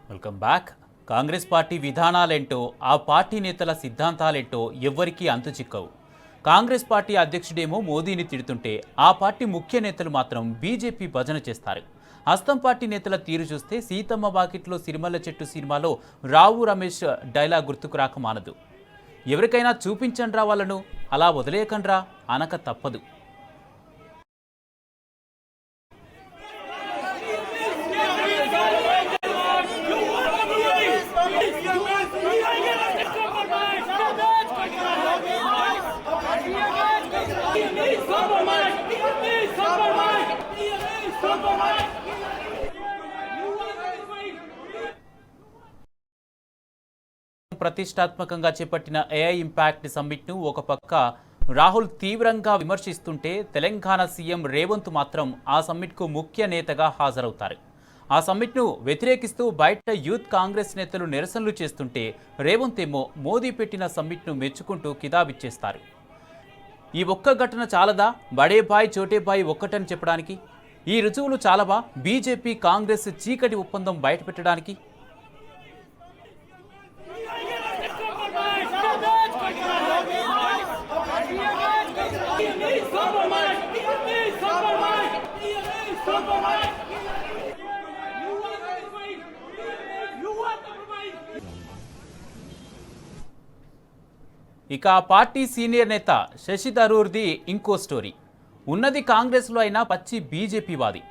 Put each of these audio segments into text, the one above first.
Welcome back. Congress party విధానాలేంటో ఆ party నేతల సిద్ధాంతాలేంటో ఎవ్వరికీ అంతుచిక్కవు. కాంగ్రెస్ పార్టీ అధ్యక్షుడేమో మోదీని తిడుతుంటే ఆ పార్టీ ముఖ్య నేతలు మాత్రం బీజేపీ భజన చేస్తారు. హస్తం పార్టీ నేతల తీరు చూస్తే సీతమ్మ వాకిట్లో సిరిమల్ల చెట్టు సినిమాలో రావు రమేష్ డైలాగ్ గుర్తుకు రాక మానదు. ఎవరికైనా చూపించండ్రా వాళ్ళను, అలా వదిలేయకండ్రా అనక తప్పదు. ప్రతిష్టాత్మకంగా చేపట్టిన ఏఐ ఇంపాక్ట్ సమ్మిట్ను ఒక పక్క రాహుల్ తీవ్రంగా విమర్శిస్తుంటే తెలంగాణ సీఎం రేవంత్ మాత్రం ఆ సమ్మిట్కు ముఖ్య నేతగా హాజరవుతారు. ఆ సమ్మిట్ను వ్యతిరేకిస్తూ బయట యూత్ కాంగ్రెస్ నేతలు నిరసనలు చేస్తుంటే రేవంత్ ఏమో మోదీ పెట్టిన సమ్మిట్ను మెచ్చుకుంటూ కితాబిచ్చేస్తారు. ఈ ఒక్క ఘటన చాలదా బడే బాయ్ చోటే బాయ్ ఒక్కటని చెప్పడానికి? ఈ రుజువులు చాలవా బీజేపీ కాంగ్రెస్ చీకటి ఒప్పందం బయటపెట్టడానికి? ఇక పార్టీ సీనియర్ నేత శశి థరూర్ది ఇంకో స్టోరీ. ఉన్నది కాంగ్రెస్లో అయినా పచ్చి బీజేపీ వాది.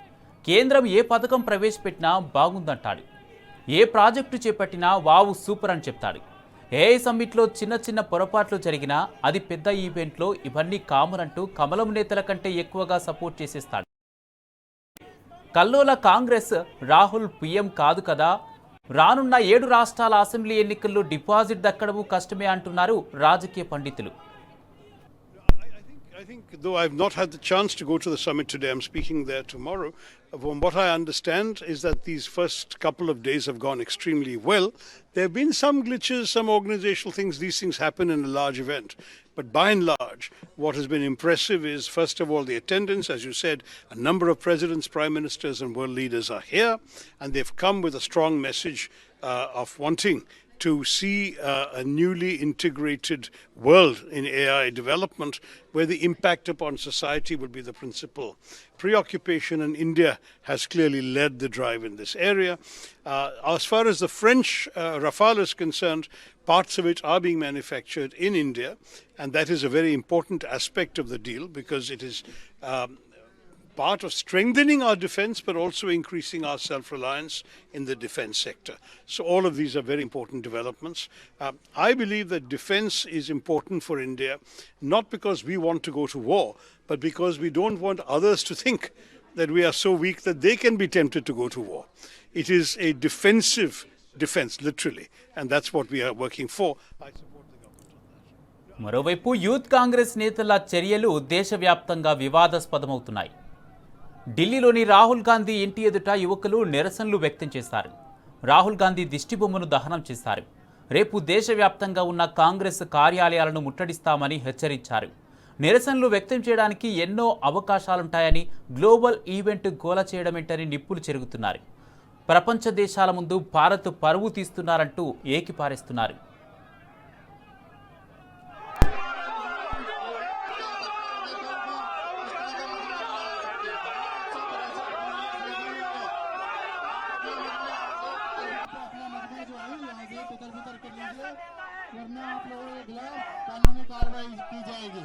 కేంద్రం ఏ పథకం ప్రవేశపెట్టినా బాగుందంటాడు. ఏ ప్రాజెక్టు చేపట్టినా వావు సూపర్ అని చెప్తాడు. ఏఐ సమ్మిట్లో చిన్న చిన్న పొరపాట్లు జరిగినా అది పెద్ద ఈవెంట్లో ఇవన్నీ కామన్ అంటూ కమలం నేతల కంటే ఎక్కువగా సపోర్ట్ చేసేస్తాడు. కల్లోల కాంగ్రెస్ రాహుల్ పీఎం కాదు కదా, రానున్న 7 రాష్ట్రాల అసెంబ్లీ ఎన్నికల్లో డిపాజిట్ దక్కడము కష్టమే అంటున్నారు రాజకీయ పండితులు. I think, though I've not had the chance to go to the summit today, I'm speaking there tomorrow. From what I understand is that these first couple of days have gone extremely well. There have been some glitches, some organizational things. These things happen in a large event. But by and large, what has been impressive is, first of all, the attendance. As you said, a number of presidents, prime ministers, and world leaders are here, and they've come with a strong message of wanting to see a newly integrated world in AI development, where the impact upon society will be the principal preoccupation, and India has clearly led the drive in this area. As far as the French Rafale is concerned, parts of it are being manufactured in India, and that is a very important aspect of the deal, because it is part of strengthening our defense, but also increasing our self-reliance in the defense sector. So all of these are very important developments. I believe that defense is important for India, not because we want to go to war, but because we don't want others to think that we are so weak that they can be tempted to go to war. It is a defensive defense, literally, and that's what we are working for. I support the government on that. మరోవైపు youth Congress నేతల చర్యలు దేశవ్యాప్తంగా వివాదాస్పదమవుతున్నాయి. ఢిల్లీలోని రాహుల్ గాంధీ ఇంటి ఎదుట యువకులు నిరసనలు వ్యక్తం చేశారు. రాహుల్ గాంధీ దిష్టిబొమ్మను దహనం చేశారు. రేపు దేశవ్యాప్తంగా ఉన్న కాంగ్రెస్ కార్యాలయాలను ముట్టడిస్తామని హెచ్చరించారు. నిరసనలు వ్యక్తం చేయడానికి ఎన్నో అవకాశాలుంటాయని, గ్లోబల్ ఈవెంట్ గోల చేయడమేంటని నిప్పులు చెరుగుతున్నారు. ప్రపంచ దేశాల ముందు భారత్ పరువు తీస్తున్నారంటూ ఏకిపారేస్తున్నారు. वरना आप लोगों के खिलाफ कानूनी कार्रवाई की जाएगी।